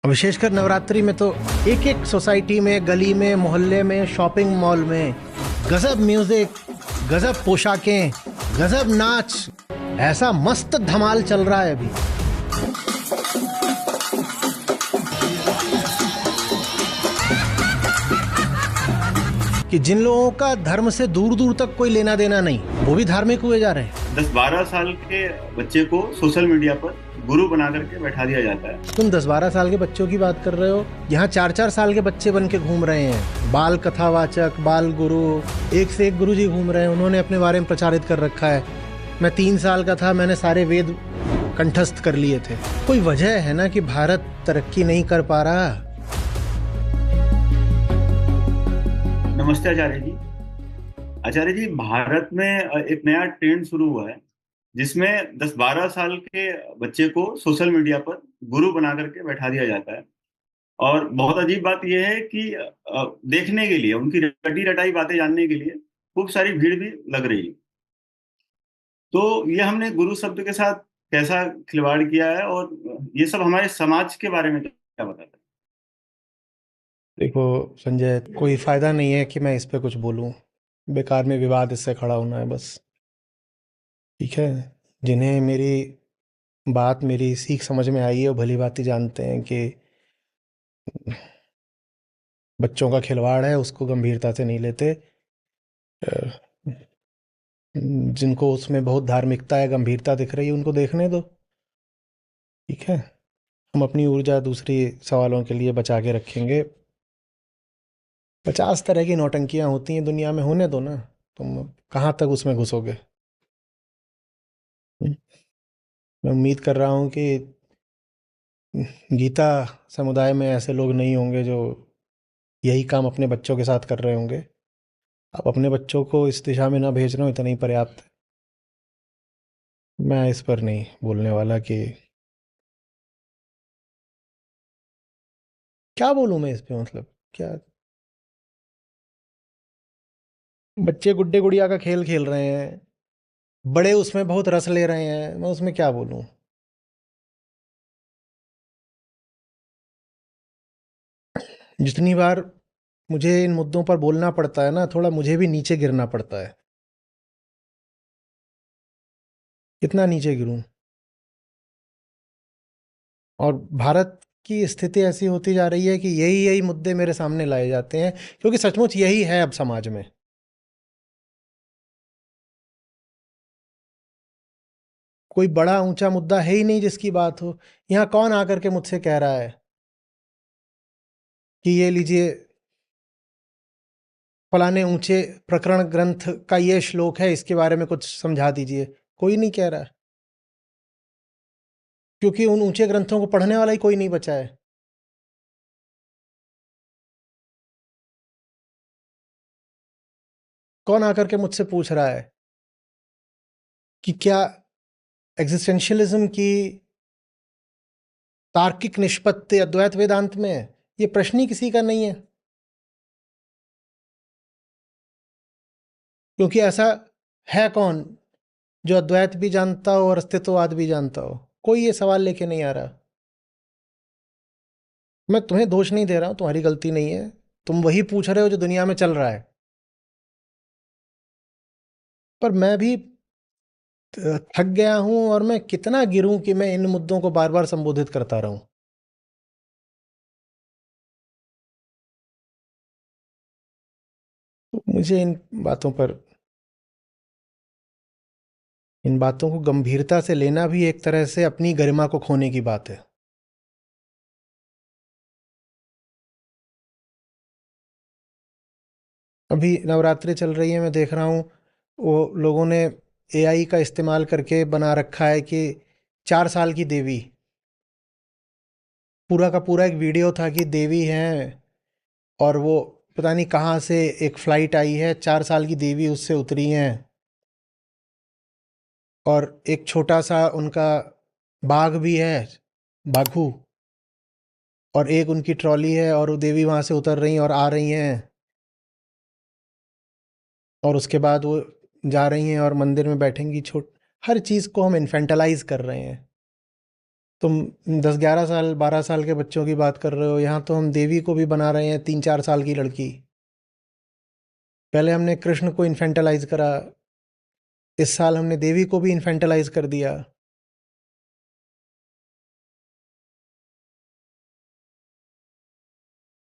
विशेषकर नवरात्रि में तो एक एक सोसाइटी में, गली में, मोहल्ले में, शॉपिंग मॉल में गजब म्यूजिक, गजब पोशाकें, गजब नाच, ऐसा मस्त धमाल चल रहा है अभी कि जिन लोगों का धर्म से दूर दूर तक कोई लेना देना नहीं, वो भी धार्मिक हुए जा रहे हैं। 10-12 साल के बच्चे को सोशल मीडिया पर गुरु बना करके बैठा दिया जाता है। तुम 10-12 साल के बच्चों की बात कर रहे हो, यहाँ 4-4 साल के बच्चे बन के घूम रहे हैं, बाल कथावाचक, बाल गुरु, एक से एक गुरु जी घूम रहे हैं। उन्होंने अपने बारे में प्रचारित कर रखा है। मैं 3 साल का था, मैंने सारे वेद कंठस्थ कर लिए थे। कोई वजह है ना कि भारत तरक्की नहीं कर पा रहा। नमस्ते आचार्य जी। आचार्य जी, भारत में एक नया ट्रेंड शुरू हुआ है जिसमें 10-12 साल के बच्चे को सोशल मीडिया पर गुरु बना करके बैठा दिया जाता है। और बहुत अजीब बात यह है कि देखने के लिए, उनकी रटी रटाई बातें जानने के लिए खूब सारी भीड़ भी लग रही है। तो ये हमने गुरु शब्द के साथ कैसा खिलवाड़ किया है, और ये सब हमारे समाज के बारे में क्या बताता है? देखो संजय, कोई फायदा नहीं है कि मैं इस पे कुछ बोलूं। बेकार में विवाद इससे खड़ा होना है बस। ठीक है, जिन्हें मेरी सीख समझ में आई है वो भली भांति जानते हैं कि बच्चों का खिलवाड़ है, उसको गंभीरता से नहीं लेते। जिनको उसमें बहुत धार्मिकता है, गंभीरता दिख रही है, उनको देखने दो। ठीक है, हम अपनी ऊर्जा दूसरी सवालों के लिए बचा के रखेंगे। 50 तरह की नौटंकियां होती हैं दुनिया में, होने दो ना। तुम कहाँ तक उसमें घुसोगे? मैं उम्मीद कर रहा हूँ कि गीता समुदाय में ऐसे लोग नहीं होंगे जो यही काम अपने बच्चों के साथ कर रहे होंगे। आप अपने बच्चों को इस दिशा में ना भेज रहे हो, इतना ही पर्याप्त है। मैं इस पर नहीं बोलने वाला कि क्या बोलूँ मैं इस पे, मतलब क्या। बच्चे गुड्डे गुड़िया का खेल खेल रहे हैं, बड़े उसमें बहुत रस ले रहे हैं, मैं उसमें क्या बोलूँ। जितनी बार मुझे इन मुद्दों पर बोलना पड़ता है ना, थोड़ा मुझे भी नीचे गिरना पड़ता है। कितना नीचे गिरूं? और भारत की स्थिति ऐसी होती जा रही है कि यही यही मुद्दे मेरे सामने लाए जाते हैं, क्योंकि सचमुच यही है अब समाज में। कोई बड़ा ऊंचा मुद्दा है ही नहीं जिसकी बात हो। यहाँ कौन आकर के मुझसे कह रहा है कि ये लीजिए, फलाने ऊंचे प्रकरण ग्रंथ का ये श्लोक है, इसके बारे में कुछ समझा दीजिए। कोई नहीं कह रहा, क्योंकि उन ऊंचे ग्रंथों को पढ़ने वाला ही कोई नहीं बचा है। कौन आकर के मुझसे पूछ रहा है कि क्या एग्जिस्टेंशियलिज्म की तार्किक निष्पत्ति अद्वैत वेदांत में है? ये प्रश्न ही किसी का नहीं है, क्योंकि ऐसा है कौन जो अद्वैत भी जानता हो और अस्तित्ववाद भी जानता हो? कोई ये सवाल लेके नहीं आ रहा। मैं तुम्हें दोष नहीं दे रहा हूं, तुम्हारी गलती नहीं है। तुम वही पूछ रहे हो जो दुनिया में चल रहा है। पर मैं भी थक गया हूं, और मैं कितना गिरूं कि मैं इन मुद्दों को बार बार संबोधित करता रहूं। तो मुझे इन बातों को गंभीरता से लेना भी एक तरह से अपनी गरिमा को खोने की बात है। अभी नवरात्रि चल रही है, मैं देख रहा हूँ वो लोगों ने एआई का इस्तेमाल करके बना रखा है कि 4 साल की देवी, पूरा का पूरा एक वीडियो था कि देवी हैं, और वो पता नहीं कहाँ से एक फ्लाइट आई है, 4 साल की देवी उससे उतरी हैं, और एक छोटा सा उनका बाघ भी है, बाघू, और एक उनकी ट्रॉली है, और वो देवी वहाँ से उतर रही हैं और आ रही हैं, और उसके बाद वो जा रही हैं और मंदिर में बैठेंगी। हर चीज़ को हम इन्फेंटलाइज कर रहे हैं। तुम 10-11 साल 12 साल के बच्चों की बात कर रहे हो, यहाँ तो हम देवी को भी बना रहे हैं 3-4 साल की लड़की। पहले हमने कृष्ण को इन्फेंटलाइज करा, इस साल हमने देवी को भी इन्फेंटलाइज कर दिया।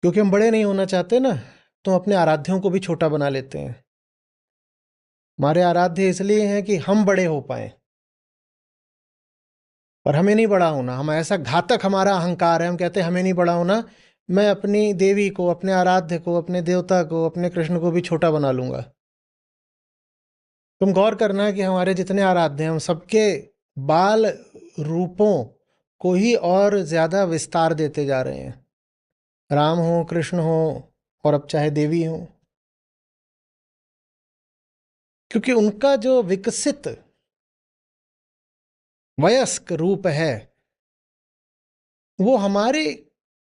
क्योंकि हम बड़े नहीं होना चाहते ना, तो अपने आराध्यों को भी छोटा बना लेते हैं। हमारे आराध्य इसलिए हैं कि हम बड़े हो पाए, पर हमें नहीं बड़ा होना। हम ऐसा घातक हमारा अहंकार है, हम कहते हैं हमें नहीं बड़ा होना, मैं अपनी देवी को, अपने आराध्य को, अपने देवता को, अपने कृष्ण को भी छोटा बना लूंगा। तुम गौर करना कि हमारे जितने आराध्य हैं, हम सबके बाल रूपों को ही और ज्यादा विस्तार देते जा रहे हैं। राम हो, कृष्ण हो, और अब चाहे देवी हो, क्योंकि उनका जो विकसित वयस्क रूप है वो हमारे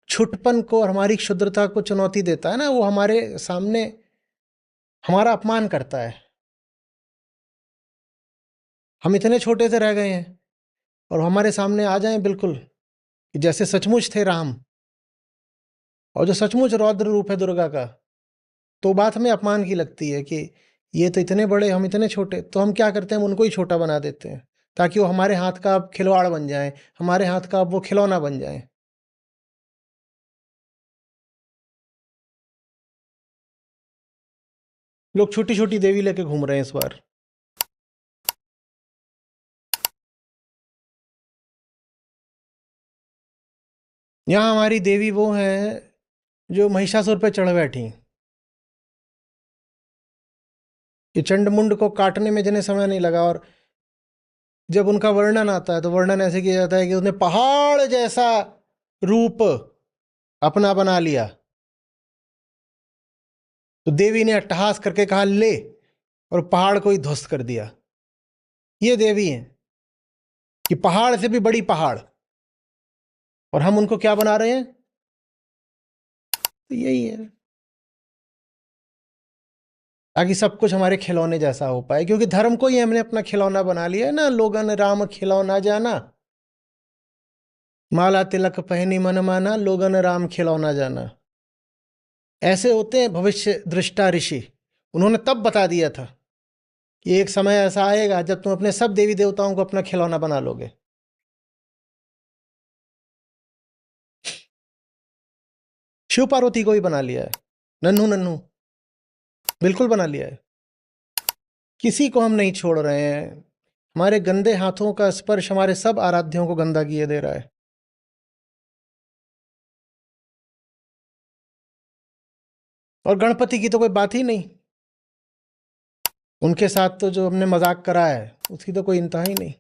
छुटपन को और हमारी क्षुद्रता को चुनौती देता है ना। वो हमारे सामने हमारा अपमान करता है। हम इतने छोटे से रह गए हैं और हमारे सामने आ जाएं बिल्कुल कि जैसे सचमुच थे राम, और जो सचमुच रौद्र रूप है दुर्गा का, तो बात हमें अपमान की लगती है कि ये तो इतने बड़े, हम इतने छोटे। तो हम क्या करते हैं, हम उनको ही छोटा बना देते हैं ताकि वो हमारे हाथ का अब खिलवाड़ बन जाए, हमारे हाथ का अब वो खिलौना बन जाए। लोग छोटी छोटी देवी लेके घूम रहे हैं इस बार। यहाँ हमारी देवी वो हैं जो महिषासुर पे चढ़ बैठी। ये चंडमुंड को काटने में जिन्हें समय नहीं लगा, और जब उनका वर्णन आता है तो वर्णन ऐसे किया जाता है कि उसने पहाड़ जैसा रूप अपना बना लिया। तो देवी ने अट्टहास करके कहा ले, और पहाड़ को ही ध्वस्त कर दिया। ये देवी है कि पहाड़ से भी बड़ी पहाड़, और हम उनको क्या बना रहे हैं। तो यही है, ताकि सब कुछ हमारे खिलौने जैसा हो पाए, क्योंकि धर्म को ही हमने अपना खिलौना बना लिया है ना। लोगन राम खिलौना जाना, माला तिलक पहनी मन माना, लोगन राम खिलौना जाना। ऐसे होते हैं भविष्य दृष्टा ऋषि। उन्होंने तब बता दिया था कि एक समय ऐसा आएगा जब तुम अपने सब देवी देवताओं को अपना खिलौना बना लोगे। शिव पार्वती को ही बना लिया है, नन्हू नन्हू बिल्कुल बना लिया है। किसी को हम नहीं छोड़ रहे हैं। हमारे गंदे हाथों का स्पर्श हमारे सब आराध्यों को गंदा किए दे रहा है। और गणपति की तो कोई बात ही नहीं। उनके साथ तो जो हमने मजाक करा है उसकी तो कोई इंतहा ही नहीं।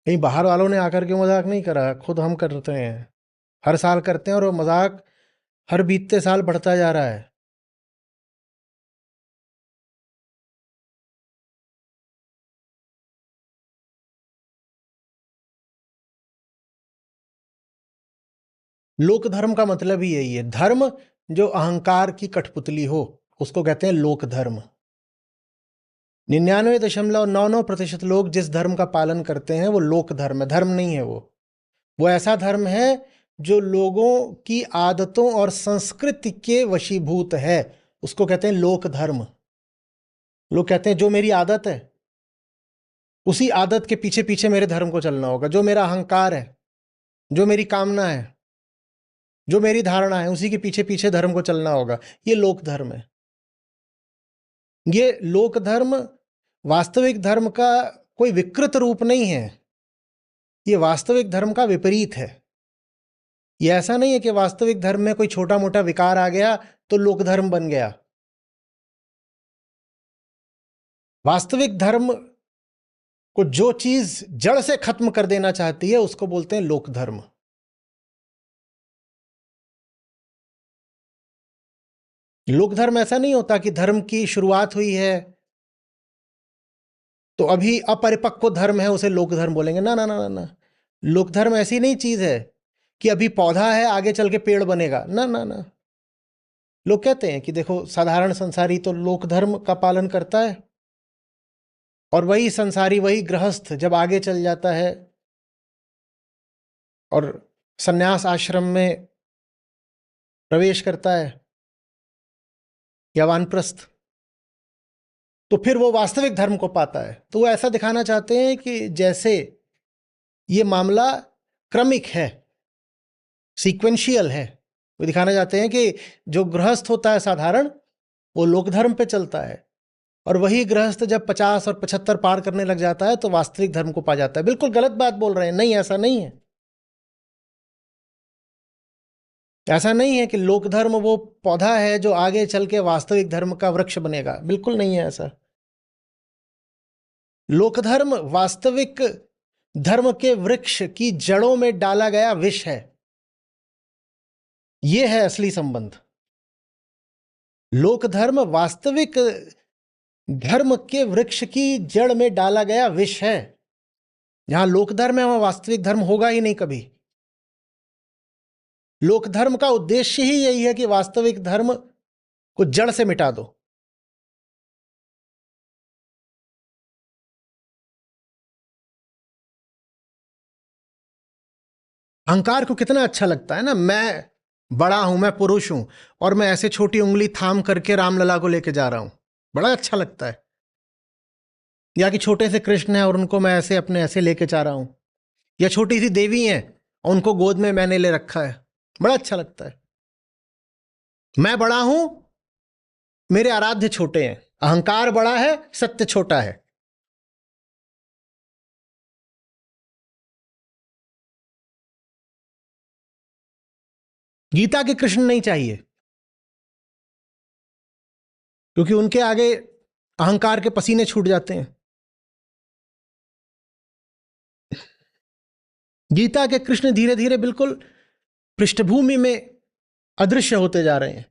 कहीं बाहर वालों ने आकर के मजाक नहीं करा, खुद हम करते हैं। हर साल करते हैं, और वो मजाक हर बीतते साल बढ़ता जा रहा है। लोक धर्म का मतलब ही यही है। धर्म जो अहंकार की कठपुतली हो उसको कहते हैं लोक धर्म। 99.99% लोग जिस धर्म का पालन करते हैं वो लोक धर्म है, धर्म नहीं है वो ऐसा धर्म है जो लोगों की आदतों और संस्कृति के वशीभूत है, उसको कहते हैं लोक धर्म। लोग कहते हैं जो मेरी आदत है उसी आदत के पीछे पीछे मेरे धर्म को चलना होगा, जो मेरा अहंकार है, जो मेरी कामना है, जो मेरी धारणा है, उसी के पीछे पीछे धर्म को चलना होगा। ये लोक धर्म है। ये लोक धर्म वास्तविक धर्म का कोई विकृत रूप नहीं है, ये वास्तविक धर्म का विपरीत है। ये ऐसा नहीं है कि वास्तविक धर्म में कोई छोटा मोटा विकार आ गया तो लोक धर्म बन गया। वास्तविक धर्म को जो चीज जड़ से खत्म कर देना चाहती है उसको बोलते हैं लोक धर्म। लोक धर्म ऐसा नहीं होता कि धर्म की शुरुआत हुई है तो अभी अपरिपक्व धर्म है उसे लोक धर्म बोलेंगे। ना ना ना ना ना, लोक धर्म ऐसी नहीं चीज है कि अभी पौधा है आगे चल के पेड़ बनेगा। ना ना ना, लोग कहते हैं कि देखो साधारण संसारी तो लोक धर्म का पालन करता है, और वही संसारी, वही गृहस्थ जब आगे चल जाता है और सन्यास आश्रम में प्रवेश करता है या वानप्रस्थ, तो फिर वो वास्तविक धर्म को पाता है। तो वो ऐसा दिखाना चाहते हैं कि जैसे ये मामला क्रमिक है, सीक्वेंशियल है। वो दिखाना चाहते हैं कि जो गृहस्थ होता है साधारण, वो लोक धर्म पे चलता है, और वही गृहस्थ जब 50 और 75 पार करने लग जाता है तो वास्तविक धर्म को पा जाता है। बिल्कुल गलत बात बोल रहे हैं, नहीं, ऐसा नहीं है। ऐसा नहीं है कि लोक धर्म वो पौधा है जो आगे चल के वास्तविक धर्म का वृक्ष बनेगा, बिल्कुल नहीं है ऐसा। लोक धर्म वास्तविक धर्म के वृक्ष की जड़ों में डाला गया विष है, यह है असली संबंध। लोक धर्म वास्तविक धर्म के वृक्ष की जड़ में डाला गया विष है। जहां लोक धर्म है वहां वास्तविक धर्म होगा ही नहीं कभी। लोक धर्म का उद्देश्य ही यही है कि वास्तविक धर्म को जड़ से मिटा दो। अहंकार को कितना अच्छा लगता है ना, मैं बड़ा हूं, मैं पुरुष हूं, और मैं ऐसे छोटी उंगली थाम करके रामलला को लेके जा रहा हूं, बड़ा अच्छा लगता है। या कि छोटे से कृष्ण है और उनको मैं ऐसे अपने ऐसे लेके जा रहा हूं, या छोटी सी देवी है और उनको गोद में मैंने ले रखा है, बड़ा अच्छा लगता है। मैं बड़ा हूं, मेरे आराध्य छोटे हैं। अहंकार बड़ा है, सत्य छोटा है। गीता के कृष्ण नहीं चाहिए, क्योंकि उनके आगे अहंकार के पसीने छूट जाते हैं। गीता के कृष्ण धीरे धीरे बिल्कुल पृष्ठभूमि में अदृश्य होते जा रहे हैं।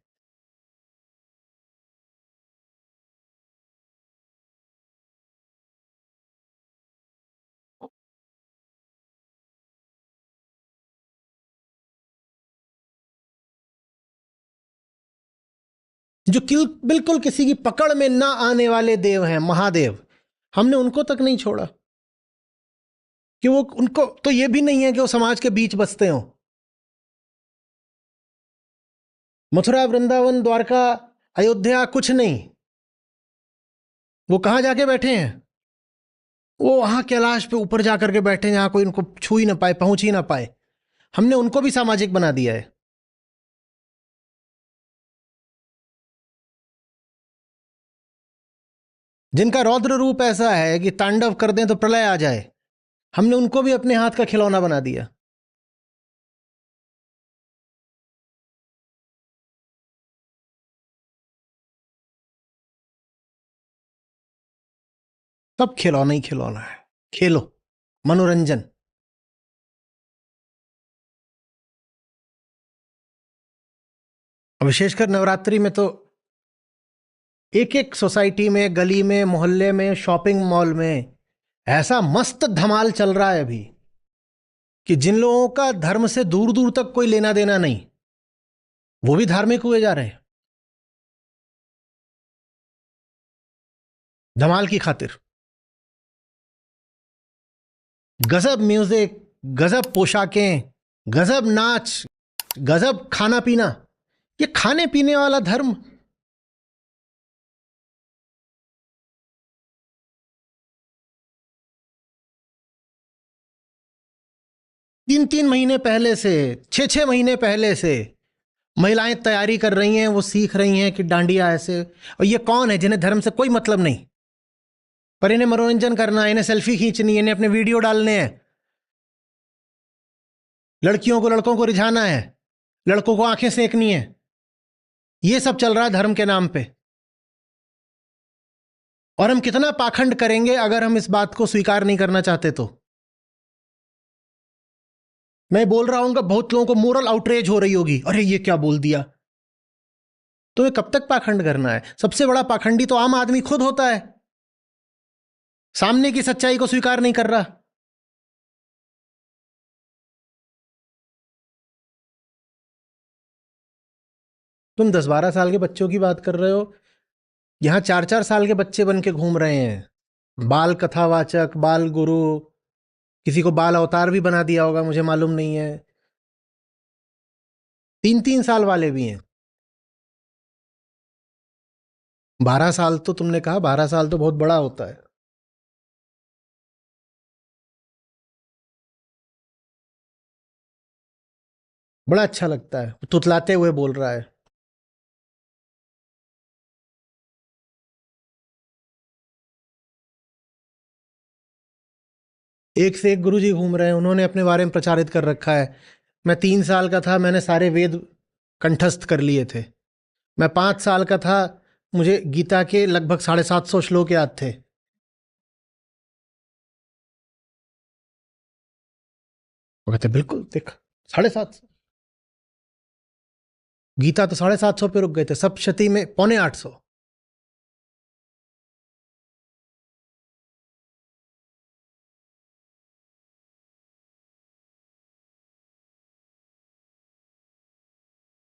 जो बिल्कुल किसी की पकड़ में ना आने वाले देव हैं, महादेव, हमने उनको तक नहीं छोड़ा। कि वो, उनको तो ये भी नहीं है कि वो समाज के बीच बसते हों। मथुरा, वृंदावन, द्वारका, अयोध्या कुछ नहीं, वो कहां जाके बैठे हैं? वो वहां कैलाश पे ऊपर जाकर के बैठे हैं, जहां कोई उनको छू ही ना पाए, पहुंच ही ना पाए। हमने उनको भी सामाजिक बना दिया है। जिनका रौद्र रूप ऐसा है कि तांडव कर दें तो प्रलय आ जाए, हमने उनको भी अपने हाथ का खिलौना बना दिया। सब खिलौना ही खिलौना है, खेलो, मनोरंजन। विशेषकर नवरात्रि में तो एक एक सोसाइटी में, गली में, मोहल्ले में, शॉपिंग मॉल में ऐसा मस्त धमाल चल रहा है अभी कि जिन लोगों का धर्म से दूर दूर तक कोई लेना देना नहीं, वो भी धार्मिक हुए जा रहे हैं धमाल की खातिर। गजब म्यूजिक, गजब पोशाकें, गजब नाच, गजब खाना पीना। ये खाने पीने वाला धर्म, तीन तीन महीने पहले से, छह छह महीने पहले से महिलाएं तैयारी कर रही हैं, वो सीख रही हैं कि डांडिया ऐसे। और ये कौन है जिन्हें धर्म से कोई मतलब नहीं, पर इन्हें मनोरंजन करना है, इन्हें सेल्फी खींचनी है, इन्हें अपने वीडियो डालने हैं, लड़कियों को लड़कों को रिझाना है, लड़कों को आंखें सेकनी है। ये सब चल रहा है धर्म के नाम पे। और हम कितना पाखंड करेंगे अगर हम इस बात को स्वीकार नहीं करना चाहते तो। मैं बोल रहा हूं, बहुत लोगों को मोरल आउटरेज हो रही होगी, अरे ये क्या बोल दिया। तो ये कब तक पाखंड करना है? सबसे बड़ा पाखंडी तो आम आदमी खुद होता है, सामने की सच्चाई को स्वीकार नहीं कर रहा। तुम 10-12 साल के बच्चों की बात कर रहे हो, यहां 4-4 साल के बच्चे बन के घूम रहे हैं। बाल कथावाचक, बाल गुरु, किसी को बाल अवतार भी बना दिया होगा, मुझे मालूम नहीं है। 3-3 साल वाले भी हैं। 12 साल तो तुमने कहा, 12 साल तो बहुत बड़ा होता है। बड़ा अच्छा लगता है, तुतलाते हुए बोल रहा है। एक से एक गुरुजी घूम रहे हैं, उन्होंने अपने बारे में प्रचारित कर रखा है। मैं 3 साल का था, मैंने सारे वेद कंठस्थ कर लिए थे। मैं 5 साल का था, मुझे गीता के लगभग 750 श्लोक याद थे। वो कहते बिल्कुल देख, 750। गीता तो 750 पे रुक गए थे, सप्तशती में 750।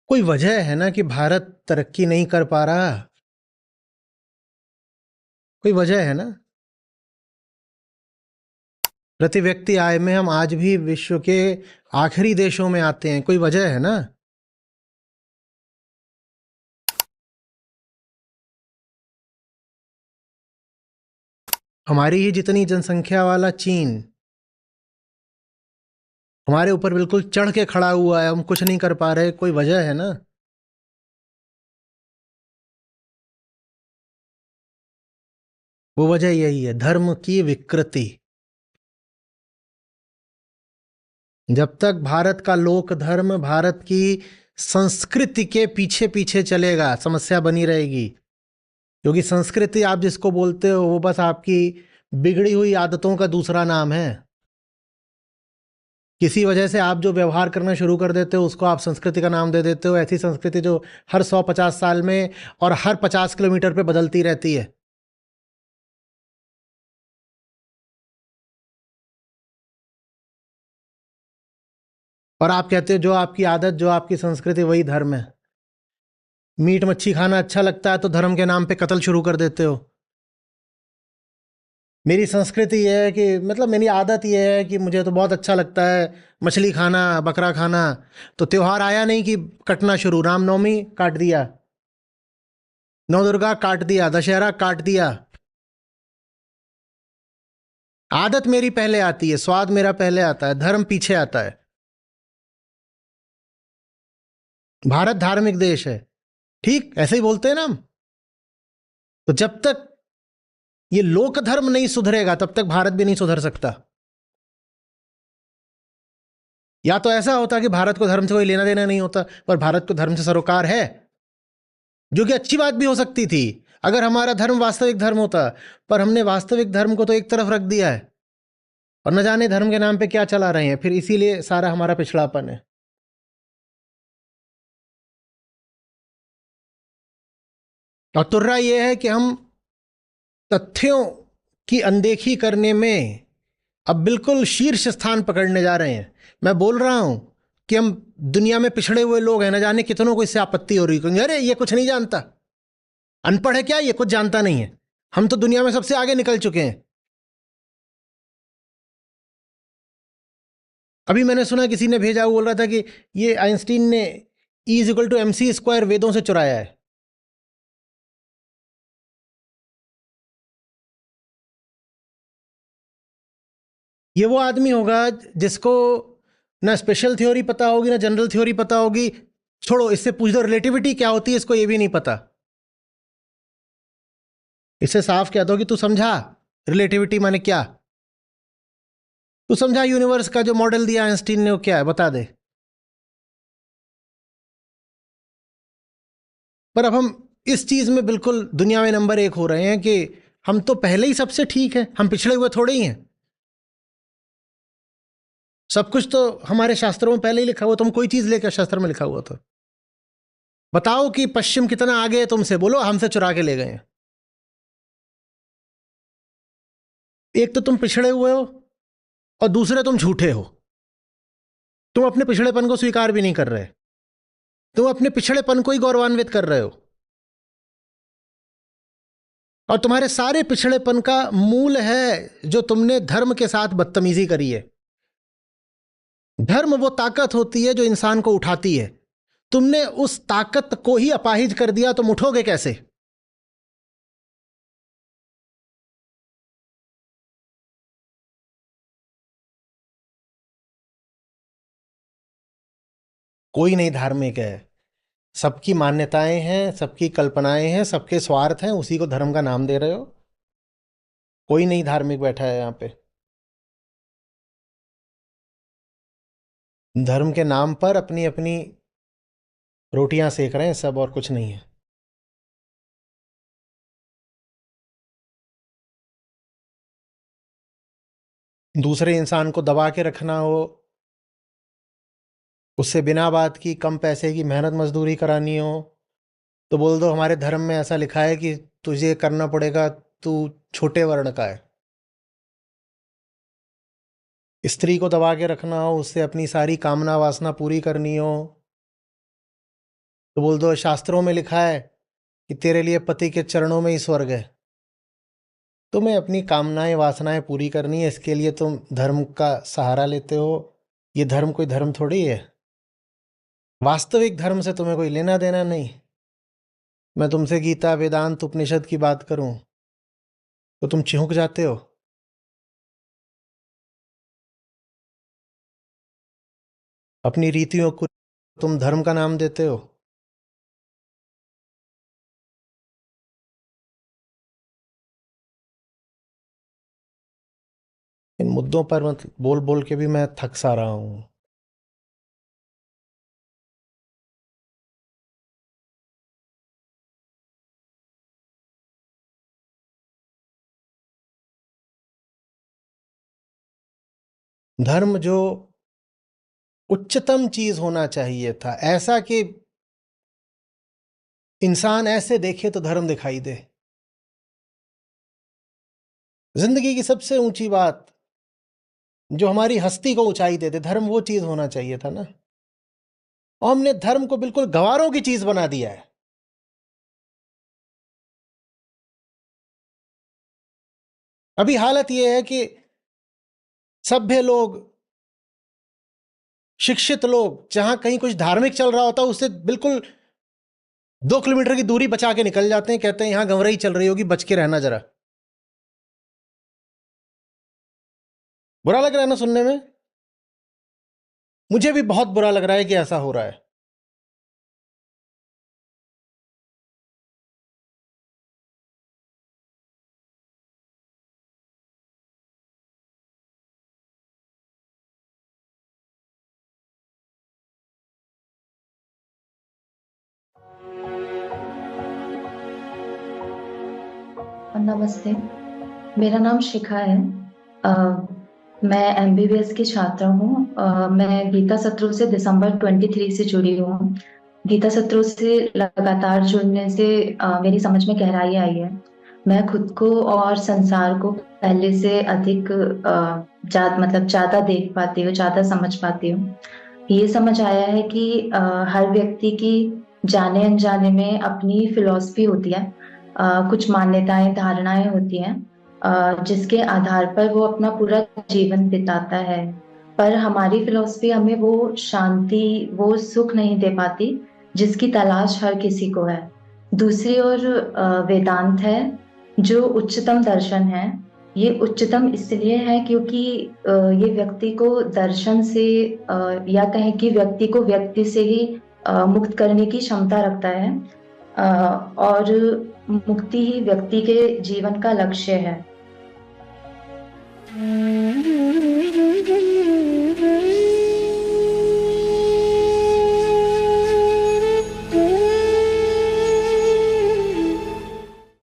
कोई वजह है ना कि भारत तरक्की नहीं कर पा रहा? कोई वजह है ना? प्रति व्यक्ति आय में हम आज भी विश्व के आखिरी देशों में आते हैं, कोई वजह है ना? हमारी ही जितनी जनसंख्या वाला चीन हमारे ऊपर बिल्कुल चढ़ के खड़ा हुआ है, हम कुछ नहीं कर पा रहे, कोई वजह है ना? वो वजह यही है, धर्म की विकृति। जब तक भारत का लोक धर्म, भारत की संस्कृति के पीछे पीछे चलेगा, समस्या बनी रहेगी। क्योंकि संस्कृति आप जिसको बोलते हो वो बस आपकी बिगड़ी हुई आदतों का दूसरा नाम है। किसी वजह से आप जो व्यवहार करना शुरू कर देते हो उसको आप संस्कृति का नाम दे देते हो। ऐसी संस्कृति जो हर 100-50 साल में और हर 50 किलोमीटर पे बदलती रहती है। और आप कहते हो जो आपकी आदत, जो आपकी संस्कृति, वही धर्म है। मीट मच्छी खाना अच्छा लगता है तो धर्म के नाम पे कत्ल शुरू कर देते हो। मेरी संस्कृति ये है कि मतलब मेरी आदत ये है कि मुझे तो बहुत अच्छा लगता है मछली खाना, बकरा खाना। तो त्योहार आया नहीं कि कटना शुरू, रामनवमी काट दिया, नवदुर्गा काट दिया, दशहरा काट दिया। आदत मेरी पहले आती है, स्वाद मेरा पहले आता है, धर्म पीछे आता है। भारत धार्मिक देश है, ठीक ऐसे ही बोलते हैं ना हम। तो जब तक ये लोक धर्म नहीं सुधरेगा तब तक भारत भी नहीं सुधर सकता। या तो ऐसा होता कि भारत को धर्म से कोई लेना देना नहीं होता, पर भारत को धर्म से सरोकार है, जो कि अच्छी बात भी हो सकती थी अगर हमारा धर्म वास्तविक धर्म होता। पर हमने वास्तविक धर्म को तो एक तरफ रख दिया है और न जाने धर्म के नाम पे क्या चला रहे हैं, फिर इसीलिए सारा हमारा पिछड़ापन है। और तुर्रा यह है कि हम तथ्यों की अनदेखी करने में अब बिल्कुल शीर्ष स्थान पकड़ने जा रहे हैं। मैं बोल रहा हूं कि हम दुनिया में पिछड़े हुए लोग हैं, न जाने कितनों को इससे आपत्ति हो रही है, अरे ये कुछ नहीं जानता, अनपढ़ है क्या, ये कुछ जानता नहीं है। हम तो दुनिया में सबसे आगे निकल चुके हैं। अभी मैंने सुना किसी ने भेजा, बोल रहा था कि ये आइंस्टीन ने E = mc² वेदों से चुराया है। ये वो आदमी होगा जिसको ना स्पेशल थ्योरी पता होगी ना जनरल थ्योरी पता होगी। छोड़ो, इससे पूछ दो रिलेटिविटी क्या होती है, इसको ये भी नहीं पता। इससे साफ कह दो कि तू समझा रिलेटिविटी माने क्या, तू समझा यूनिवर्स का जो मॉडल दिया आइंस्टीन ने वो क्या है, बता दे। पर अब हम इस चीज में बिल्कुल दुनिया में नंबर 1 हो रहे हैं कि हम तो पहले ही सबसे ठीक है, हम पिछड़े हुए थोड़े ही हैं। सब कुछ तो हमारे शास्त्रों में पहले ही लिखा हुआ। तुम कोई चीज लेकर शास्त्र में लिखा हुआ था, बताओ कि पश्चिम कितना आगे है तुमसे, बोलो हमसे चुरा के ले गए हैं। एक तो तुम पिछड़े हुए हो और दूसरे तुम झूठे हो। तुम अपने पिछड़ेपन को स्वीकार भी नहीं कर रहे, तुम अपने पिछड़ेपन को ही गौरवान्वित कर रहे हो। और तुम्हारे सारे पिछड़ेपन का मूल है जो तुमने धर्म के साथ बदतमीजी करी है। धर्म वो ताकत होती है जो इंसान को उठाती है। तुमने उस ताकत को ही अपाहिज कर दिया, तुम उठोगे कैसे? कोई नहीं धार्मिक है, सबकी मान्यताएं हैं, सबकी कल्पनाएं हैं, सबके स्वार्थ हैं, उसी को धर्म का नाम दे रहे हो। कोई नहीं धार्मिक बैठा है यहां पे। धर्म के नाम पर अपनी अपनी रोटियां सेक रहे हैं सब, और कुछ नहीं है। दूसरे इंसान को दबा के रखना हो, उससे बिना बात की कम पैसे की मेहनत मजदूरी करानी हो, तो बोल दो हमारे धर्म में ऐसा लिखा है कि तुझे करना पड़ेगा, तू छोटे वर्ण का है। स्त्री को दबा के रखना हो, उससे अपनी सारी कामना वासना पूरी करनी हो, तो बोल दो शास्त्रों में लिखा है कि तेरे लिए पति के चरणों में ही स्वर्ग है। तुम्हें अपनी कामनाएं वासनाएं पूरी करनी है, इसके लिए तुम धर्म का सहारा लेते हो। ये धर्म कोई धर्म थोड़ी है। वास्तविक धर्म से तुम्हें कोई लेना देना नहीं। मैं तुमसे गीता वेदांत उपनिषद की बात करूं तो तुम चिहुक जाते हो। अपनी रीतियों को तुम धर्म का नाम देते हो। इन मुद्दों पर मत बोल बोल के भी मैं थक सा रहा हूं। धर्म जो उच्चतम चीज होना चाहिए था, ऐसा कि इंसान ऐसे देखे तो धर्म दिखाई दे। जिंदगी की सबसे ऊंची बात जो हमारी हस्ती को ऊंचाई दे दे, धर्म वो चीज होना चाहिए था ना। और हमने धर्म को बिल्कुल गंवारों की चीज बना दिया है। अभी हालत यह है कि सभ्य लोग, शिक्षित लोग, जहां कहीं कुछ धार्मिक चल रहा होता है उससे बिल्कुल 2 किलोमीटर की दूरी बचा के निकल जाते हैं, कहते हैं यहां गंवरई चल रही होगी, बच के रहना जरा। बुरा लग रहा है ना सुनने में? मुझे भी बहुत बुरा लग रहा है कि ऐसा हो रहा है। नमस्ते, मेरा नाम शिखा है। मैं एमबीबीएस की छात्रा हूँ। मैं गीता सत्रों से दिसंबर 23 से जुड़ी हूँ। गीता सत्रों से लगातार जुड़ने से मेरी समझ में गहराई आई है। मैं खुद को और संसार को पहले से अधिक ज्यादा देख पाती हूँ, ज्यादा समझ पाती हूँ। ये समझ आया है कि हर व्यक्ति की जाने अनजाने में अपनी फिलॉसफी होती है, कुछ मान्यताएं, धारणाएं होती हैं जिसके आधार पर वो अपना पूरा जीवन बिताता है। पर हमारी फिलॉसफी हमें वो शांति, वो सुख नहीं दे पाती जिसकी तलाश हर किसी को है। दूसरी ओर वेदांत है जो उच्चतम दर्शन है। ये उच्चतम इसलिए है क्योंकि ये व्यक्ति को दर्शन से या कहें कि व्यक्ति को व्यक्ति से ही मुक्त करने की क्षमता रखता है, और मुक्ति ही व्यक्ति के जीवन का लक्ष्य है।